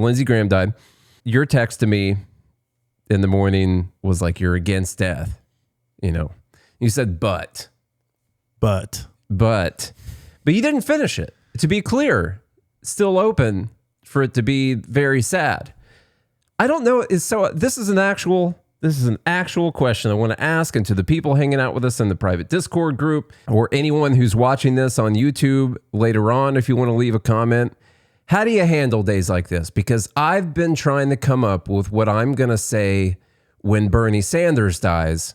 Lindsey Graham died. Your text to me in the morning was like, you're against death. You know, you said, but you didn't finish it. To be clear, still open for it to be very sad. I don't know. This is an actual question I want to ask, and to the people hanging out with us in the private Discord group, or anyone who's watching this on YouTube later on, if you want to leave a comment. How do you handle days like this? Because I've been trying to come up with what I'm going to say when Bernie Sanders dies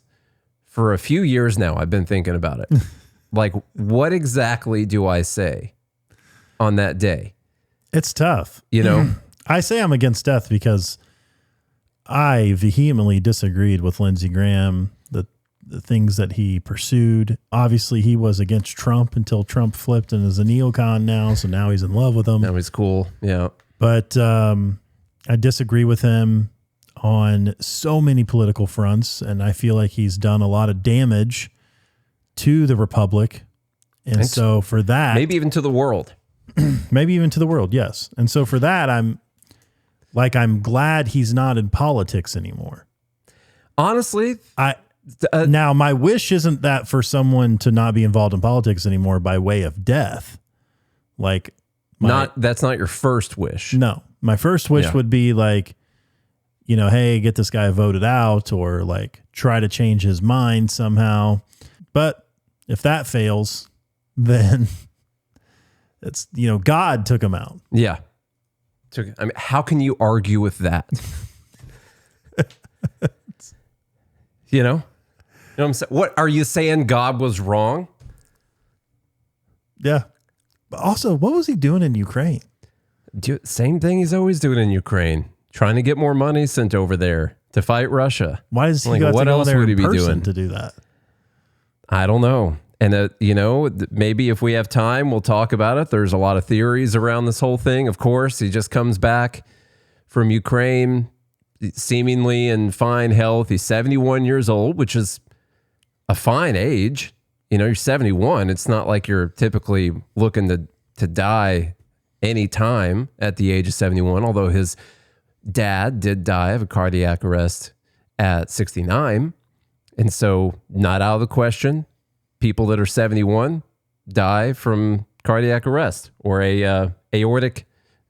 for a few years now. I've been thinking about it. Like, what exactly do I say on that day? It's tough. You know, I say I'm against death because I vehemently disagreed with Lindsey Graham, the things that he pursued. Obviously, he was against Trump until Trump flipped and is a neocon now, so now he's in love with him. Now he's cool, yeah. But I disagree with him on so many political fronts, and I feel like he's done a lot of damage to the Republic. And so for that... Maybe even to the world. Maybe even to the world, yes. And so for that, I'm glad he's not in politics anymore. Honestly, now my wish isn't that for someone to not be involved in politics anymore by way of death. Like, that's not your first wish. No, my first wish would be like, you know, hey, get this guy voted out, or like try to change his mind somehow. But if that fails, then it's, you know, God took him out. Yeah. I mean, how can you argue with that? You know what I'm saying? What are you saying? God was wrong? Yeah. But also, what was he doing in Ukraine? Same thing he's always doing in Ukraine, trying to get more money sent over there to fight Russia. Why does he what to go else there would he in be person doing to do that? I don't know. And, you know, maybe if we have time, we'll talk about it. There's a lot of theories around this whole thing. Of course, he just comes back from Ukraine, seemingly in fine health. He's 71 years old, which is a fine age. You know, you're 71. It's not like you're typically looking to die any time at the age of 71, although his dad did die of a cardiac arrest at 69. And so not out of the question. People that are 71 die from cardiac arrest or a aortic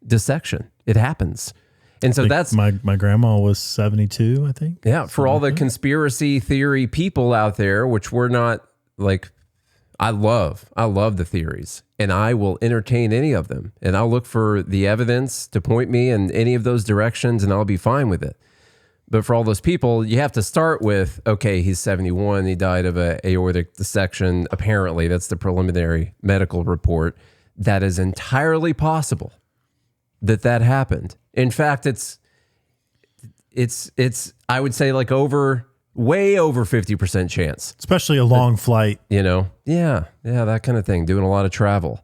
dissection. It happens. And so that's... My grandma was 72, I think. Yeah, for all the conspiracy theory people out there, which we're not like... I love the theories, and I will entertain any of them. And I'll look for the evidence to point me in any of those directions, and I'll be fine with it. But for all those people, you have to start with, okay, he's 71. He died of an aortic dissection. Apparently, that's the preliminary medical report. That is entirely possible that happened. In fact, it's I would say like way over 50% chance. Especially a long flight. You know? Yeah, that kind of thing. Doing a lot of travel.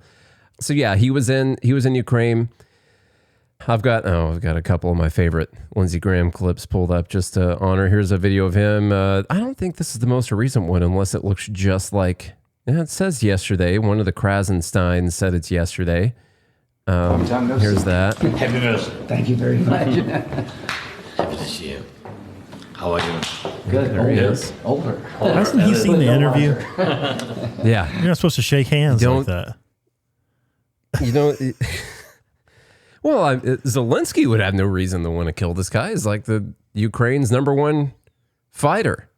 So yeah, he was in Ukraine. I've got a couple of my favorite Lindsey Graham clips pulled up just to honor. Here's a video of him. I don't think this is the most recent one, unless it looks just like, it says yesterday. One of the Krasensteins said it's yesterday. Here's that. Happy birthday. Thank you very much. Happy to see you. How are you? Good. There he is. Older. Hasn't he seen the interview? Yeah. You're not supposed to shake hands like that. You know... Well, Zelensky would have no reason to want to kill this guy. He's like the Ukraine's number 1 fighter.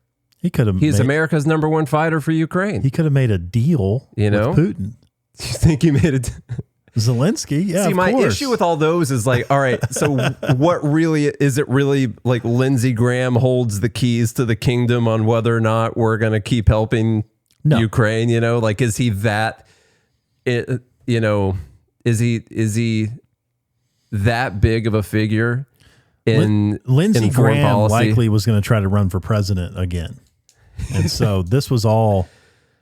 He's America's number 1 fighter for Ukraine. He could have made a deal with Putin. You think he made it? Zelensky? Yeah. See, my issue with all those is like, all right, so what really is it really like Lindsey Graham holds the keys to the kingdom on whether or not we're going to keep helping Ukraine? You know, like, is he that, is he that big of a figure in Lindsey foreign Graham policy? Likely was going to try to run for president again. And so this was all,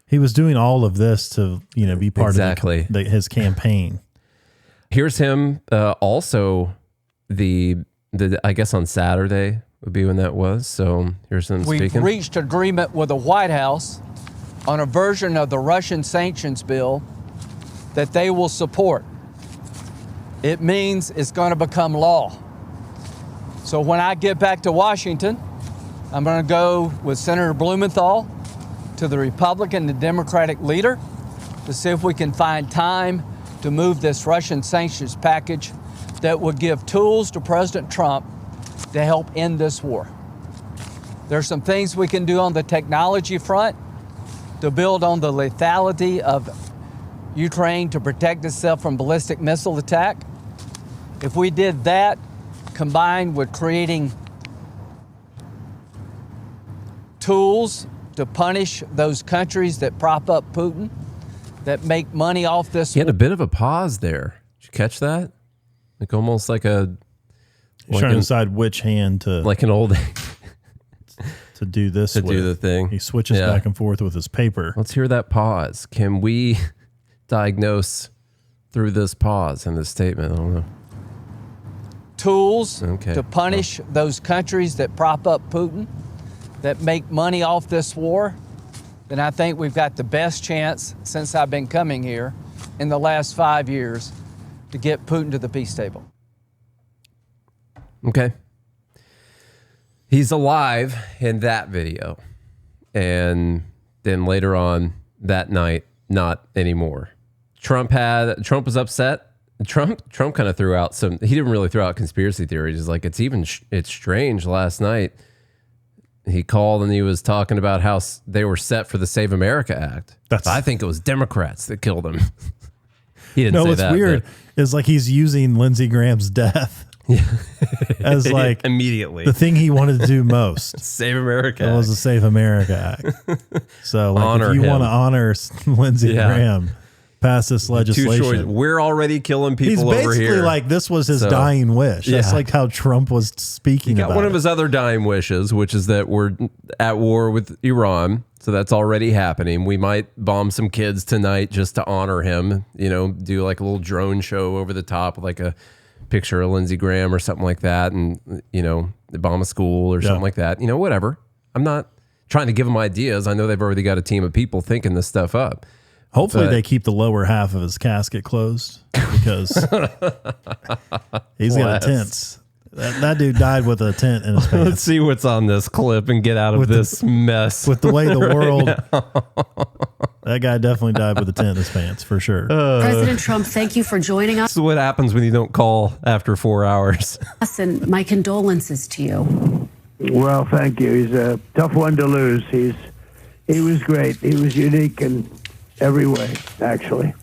he was doing all of this to, be part of his campaign. Here's him also the I guess on Saturday would be when that was. So here's him speaking. We've reached agreement with the White House on a version of the Russian sanctions bill that they will support. it means it's going to become law. So when I get back to Washington, I'm going to go with Senator Blumenthal to the Republican and Democratic leader to see if we can find time to move this Russian sanctions package that would give tools to President Trump to help end this war. There's some things we can do on the technology front to build on the lethality of Ukraine to protect itself from ballistic missile attack. If we did that, combined with creating tools to punish those countries that prop up Putin, that make money off this. He had a bit of a pause there. Did you catch that? Like almost like a... He's trying to decide which hand to... Like an old... to do this to do the thing. He switches back and forth with his paper. Let's hear that pause. Can we diagnose through this pause in this statement? I don't know. Tools to punish those countries that prop up Putin, that make money off this war, then I think we've got the best chance since I've been coming here in the last 5 years to get Putin to the peace table. Okay. He's alive in that video. And then later on that night, not anymore. Trump was upset. Trump kind of threw out he didn't really throw out conspiracy theories. He's like, it's strange. Last night he called and he was talking about how they were set for the Save America Act. I think it was Democrats that killed him. He didn't say that. No, what's weird is like he's using Lindsey Graham's death as like immediately the thing he wanted to do most. Save America. That was the Save America Act. So like, if you want to honor Lindsey Graham, pass this legislation. We're already killing people over here. He's basically like, this was his dying wish. That's like how Trump was speaking about it. One of his other dying wishes, which is that we're at war with Iran. So that's already happening. We might bomb some kids tonight just to honor him, do like a little drone show over the top with like a picture of Lindsey Graham or something like that. And, bomb a school or something like that, whatever. I'm not trying to give them ideas. I know they've already got a team of people thinking this stuff up. Hopefully they keep the lower half of his casket closed because he's got a tent. That dude died with a tent in his pants. Let's see what's on this clip and get out of this mess. With the way the world... That guy definitely died with a tent in his pants, for sure. President Trump, thank you for joining us. This is what happens when you don't call after 4 hours. And my condolences to you. Well, thank you. He's a tough one to lose. He was great. He was unique in every way, actually.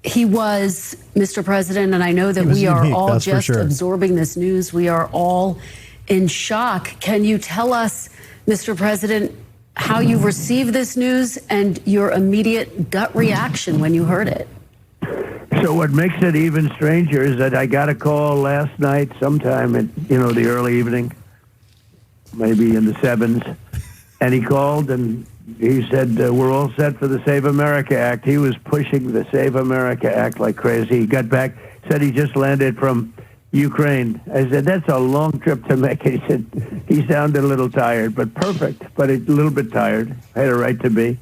He was, Mr. President, and I know that we are all just absorbing this news. We are all in shock. Can you tell us, Mr. President, how you received this news and your immediate gut reaction when you heard it? So what makes it even stranger is that I got a call last night sometime at, the early evening, maybe in the 7s, and he called and he said, we're all set for the Save America Act. He was pushing the Save America Act like crazy. He got back, said he just landed from Ukraine. I said, that's a long trip to make. He said, he sounded a little tired, but perfect, but a little bit tired. Had a right to be.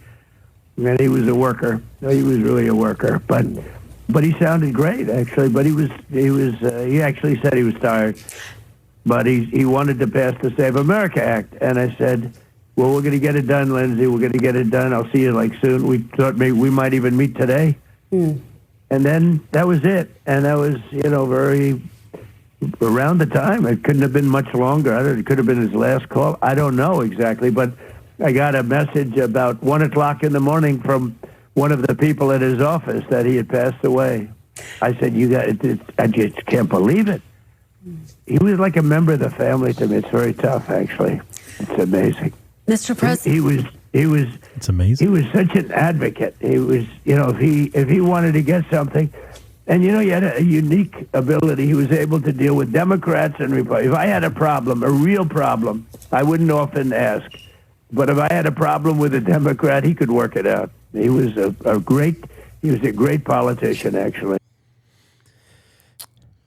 And he was a worker. He was really a worker. But he sounded great, actually. But he actually said he was tired. But he wanted to pass the Save America Act. And I said, well, we're going to get it done, Lindsey. We're going to get it done. I'll see you soon. We thought maybe we might even meet today. And then that was it. And that was, very around the time. It couldn't have been much longer. It could have been his last call. I don't know exactly. But I got a message about 1 o'clock in the morning from one of the people at his office that he had passed away. I said, I just can't believe it. He was like a member of the family to me. It's very tough, actually. It's amazing. Mr. President, he was. It's amazing. He was such an advocate. He was, if he wanted to get something, and he had a unique ability. He was able to deal with Democrats and Republicans. If I had a problem, a real problem, I wouldn't often ask. But if I had a problem with a Democrat, he could work it out. He was a great politician, actually.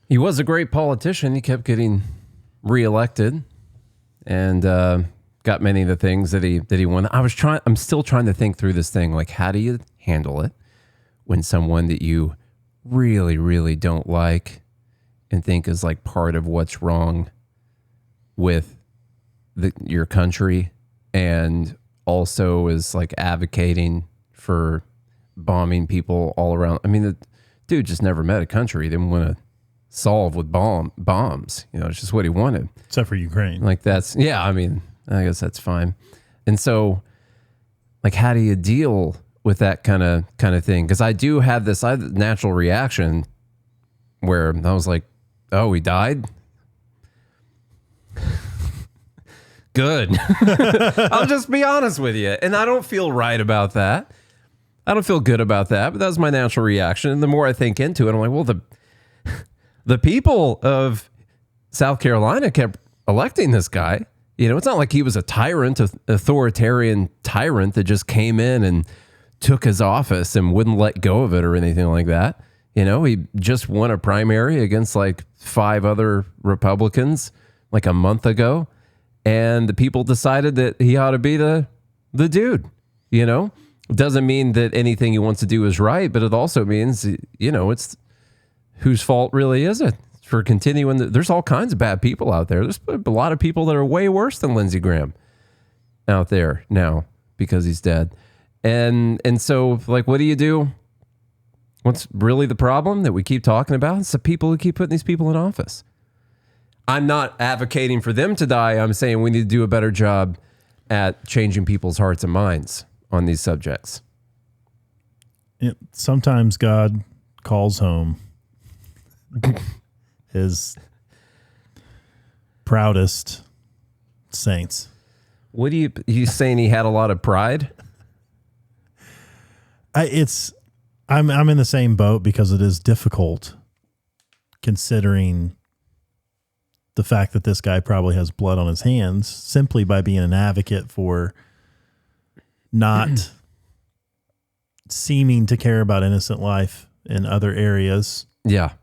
He was a great politician. He kept getting reelected, and got many of the things that he won. I'm still trying to think through this thing. Like, how do you handle it when someone that you really, really don't like and think is like part of what's wrong with your country, and also is like advocating for bombing people all around. I mean, the dude just never met a country he didn't want to solve with bombs. You know, it's just what he wanted. Except for Ukraine. Like that's, yeah, I mean, I guess that's fine. And so, like, how do you deal with that kind of thing? Because I have this natural reaction where I was like, oh, he died? Good. I'll just be honest with you. And I don't feel right about that. I don't feel good about that, but that was my natural reaction. And the more I think into it, I'm like, well, the people of South Carolina kept electing this guy. You know, it's not like he was a tyrant, an authoritarian tyrant that just came in and took his office and wouldn't let go of it or anything like that. You know, he just won a primary against like 5 other Republicans like a month ago. And the people decided that he ought to be the dude, you know? It doesn't mean that anything he wants to do is right, but it also means, you know, it's whose fault really is it for continuing? There's all kinds of bad people out there. There's a lot of people that are way worse than Lindsey Graham out there now because he's dead. And so, like, what do you do? What's really the problem that we keep talking about? It's the people who keep putting these people in office. I'm not advocating for them to die. I'm saying we need to do a better job at changing people's hearts and minds on these subjects. Sometimes God calls home his proudest saints. What do you saying he had a lot of pride? I'm in the same boat because it is difficult considering the fact that this guy probably has blood on his hands simply by being an advocate for not seeming to care about innocent life in other areas. Yeah.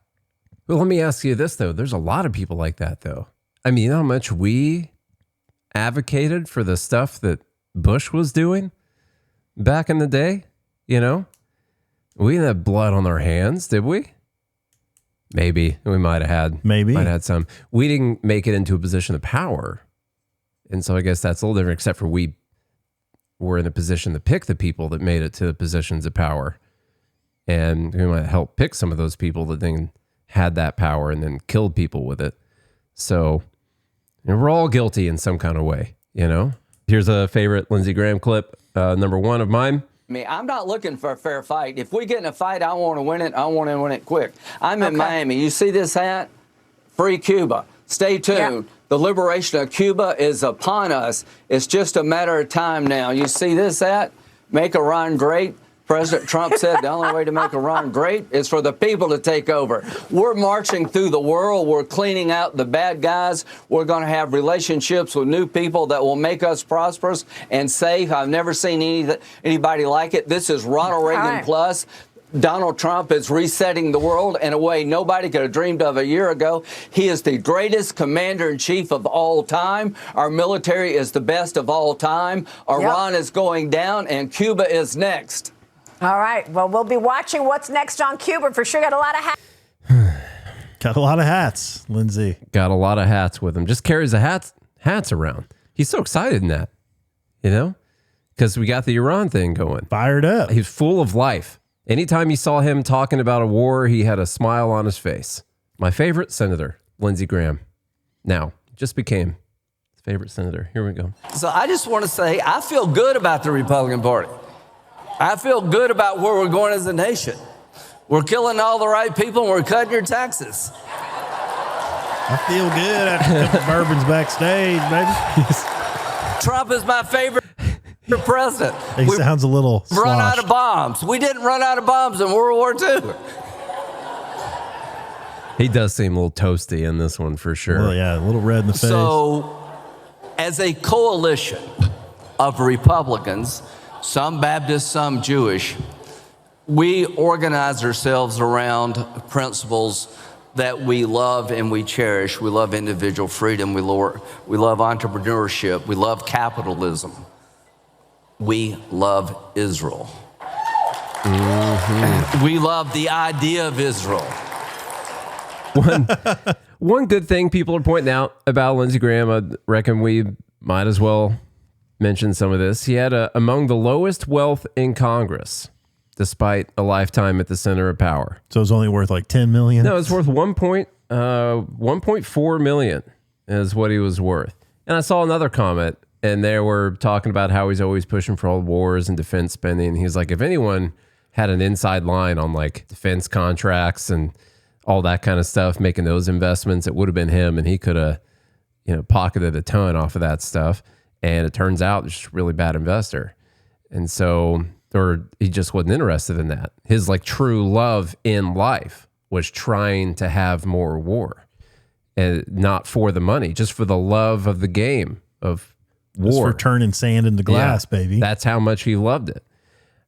Well, let me ask you this, though. There's a lot of people like that, though. I mean, you know how much we advocated for the stuff that Bush was doing back in the day? You know? We didn't have blood on our hands, did we? Maybe. We might have had. Maybe. Might have had some. We didn't make it into a position of power. And so I guess that's a little different, except for we were in a position to pick the people that made it to the positions of power. And we might help pick some of those people that then had that power and then killed people with it. So you know, we're all guilty in some kind of way, you know? Here's a favorite Lindsey Graham clip, number 1 of mine. I'm not looking for a fair fight. If we get in a fight, I want to win it. I want to win it quick. I'm in Miami. You see this hat? Free Cuba. Stay tuned. Yeah. The liberation of Cuba is upon us. It's just a matter of time now. You see this hat? Make Iran great. President Trump said the only way to make Iran great is for the people to take over. We're marching through the world. We're cleaning out the bad guys. We're going to have relationships with new people that will make us prosperous and safe. I've never seen anybody like it. This is Ronald Reagan plus. Donald Trump is resetting the world in a way nobody could have dreamed of a year ago. He is the greatest commander-in-chief of all time. Our military is the best of all time. Iran is going down, and Cuba is next. All right. Well, we'll be watching what's next on Cuba. For sure, got a lot of hats. Got a lot of hats, Lindsey. Got a lot of hats with him. Just carries the hats around. He's so excited in that, you know, because we got the Iran thing going. Fired up. He's full of life. Anytime you saw him talking about a war, he had a smile on his face. My favorite senator, Lindsey Graham. Now, just became his favorite senator. Here we go. So I just want to say I feel good about the Republican Party. I feel good about where we're going as a nation. We're killing all the right people and we're cutting your taxes. I feel good after a couple bourbons backstage, baby. Trump is my favorite president. He sounds a little sloshed. Run out of bombs. We didn't run out of bombs in World War II. He does seem a little toasty in this one for sure. Well, yeah, a little red in the face. So, as a coalition of Republicans, some Baptist, some Jewish, we organize ourselves around principles that we love and we cherish. We love individual freedom. We love entrepreneurship. We love capitalism. We love Israel. Mm-hmm. We love the idea of Israel. One good thing people are pointing out about Lindsey Graham, I reckon we might as well mention some of this. He had among the lowest wealth in Congress, despite a lifetime at the center of power. So it's only worth like $10 million? No, it's worth 1.4 million is what he was worth. And I saw another comment, and they were talking about how he's always pushing for all wars and defense spending. He's like, if anyone had an inside line on like defense contracts and all that kind of stuff, making those investments, it would have been him, and he could have, pocketed a ton off of that stuff. And it turns out he's just a really bad investor. And so, or he just wasn't interested in that. His like true love in life was trying to have more war, and not for the money, just for the love of the game of war. Just for turning sand into glass, baby. That's how much he loved it.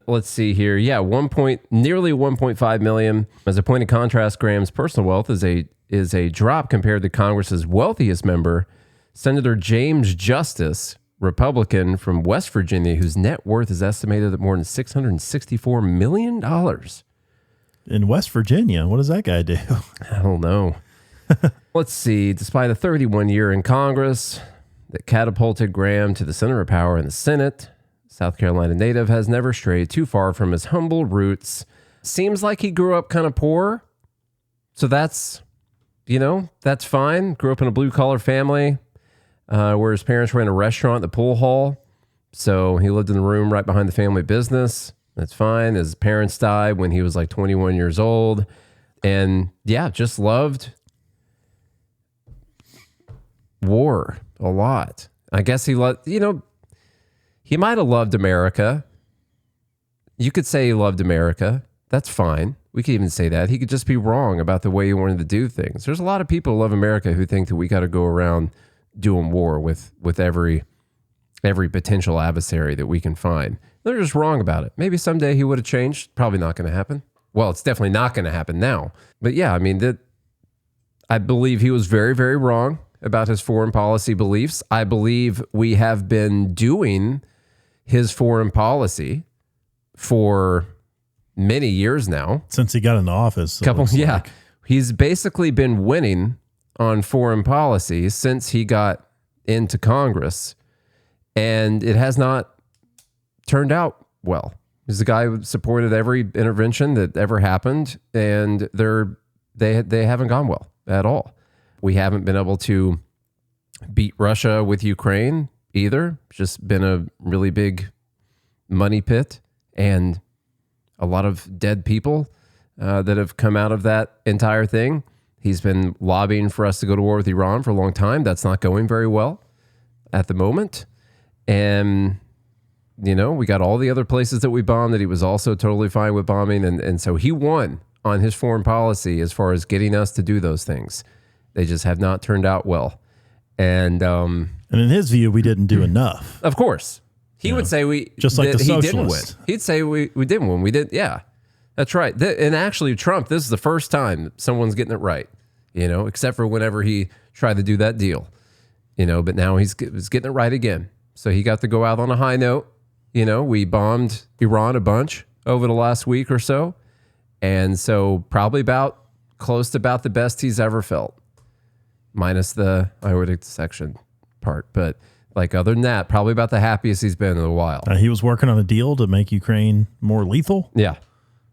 Let's see here. Yeah, nearly 1.5 million. As a point of contrast, Graham's personal wealth is a drop compared to Congress's wealthiest member, Senator James Justice, Republican from West Virginia, whose net worth is estimated at more than $664 million. In West Virginia? What does that guy do? I don't know. Let's see. Despite a 31 year in Congress that catapulted Graham to the center of power in the Senate, South Carolina native has never strayed too far from his humble roots. Seems like he grew up kind of poor. So that's fine. Grew up in a blue collar family where his parents ran a restaurant, the pool hall. So he lived in the room right behind the family business. That's fine. His parents died when he was like 21 years old. And yeah, just loved war a lot. I guess he loved, he might have loved America. You could say he loved America. That's fine. We could even say that. He could just be wrong about the way he wanted to do things. There's a lot of people who love America who think that we got to go around doing war with every potential adversary that we can find. They're just wrong about it. Maybe someday he would have changed. Probably not going to happen. Well, it's definitely not going to happen now. But yeah, I mean, I believe he was very, very wrong about his foreign policy beliefs. I believe we have been doing his foreign policy for many years now. Since he got into office. He's basically been winning on foreign policy since he got into Congress, and it has not turned out well. He's the guy who supported every intervention that ever happened, and they haven't gone well at all. We haven't been able to beat Russia with Ukraine either. It's just been a really big money pit and a lot of dead people that have come out of that entire thing. He's been lobbying for us to go to war with Iran for a long time. That's not going very well at the moment. And, we got all the other places that we bombed that he was also totally fine with bombing. And so he won on his foreign policy as far as getting us to do those things. They just have not turned out well. And in his view, we didn't do enough. Of course. He would say he didn't win. He'd say we didn't win. We did. Yeah, that's right. And actually, Trump, this is the first time someone's getting it right, except for whenever he tried to do that deal, but now he's getting it right again. So he got to go out on a high note. We bombed Iran a bunch over the last week or so. And so probably close to about the best he's ever felt, minus the aortic dissection part. But like other than that, probably about the happiest he's been in a while. He was working on a deal to make Ukraine more lethal. Yeah.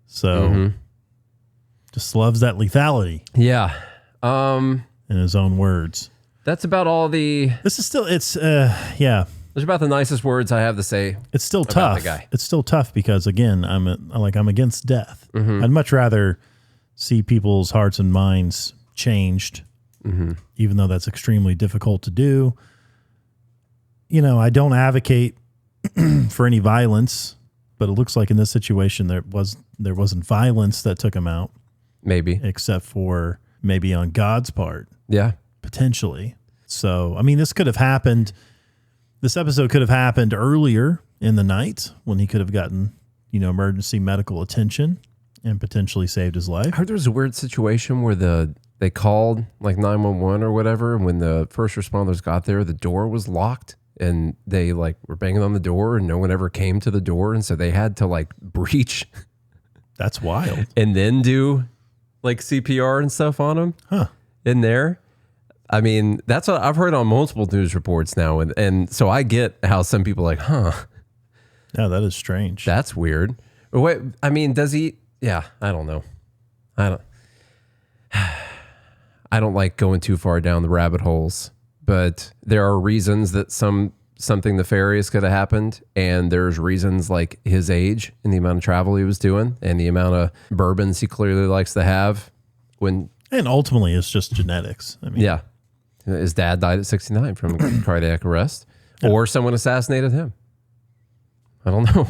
So just loves that lethality. Yeah. In his own words. That's about all This is still, Those are about the nicest words I have to say. It's still tough. The guy. It's still tough because, again, I'm against death. Mm-hmm. I'd much rather see people's hearts and minds changed, even though that's extremely difficult to do. I don't advocate for any violence, but it looks like in this situation there wasn't violence that took him out. Maybe. Except for maybe on God's part. Yeah. Potentially. So, I mean, this could have happened. This episode could have happened earlier in the night when he could have gotten, emergency medical attention and potentially saved his life. I heard there was a weird situation where they called like 911 or whatever. And when the first responders got there, the door was locked and they were banging on the door and no one ever came to the door. And so they had to breach. That's wild. And then do like CPR and stuff on him in there. I mean, that's what I've heard on multiple news reports now. And so I get how some people are like, yeah, that is strange. That's weird. Wait, I mean, does he? Yeah, I don't know. I don't like going too far down the rabbit holes, but there are reasons that something nefarious could have happened, and there's reasons like his age and the amount of travel he was doing and the amount of bourbons he clearly likes to have. And ultimately, it's just genetics. I mean, yeah, his dad died at 69 from cardiac arrest, or someone assassinated him. I don't know.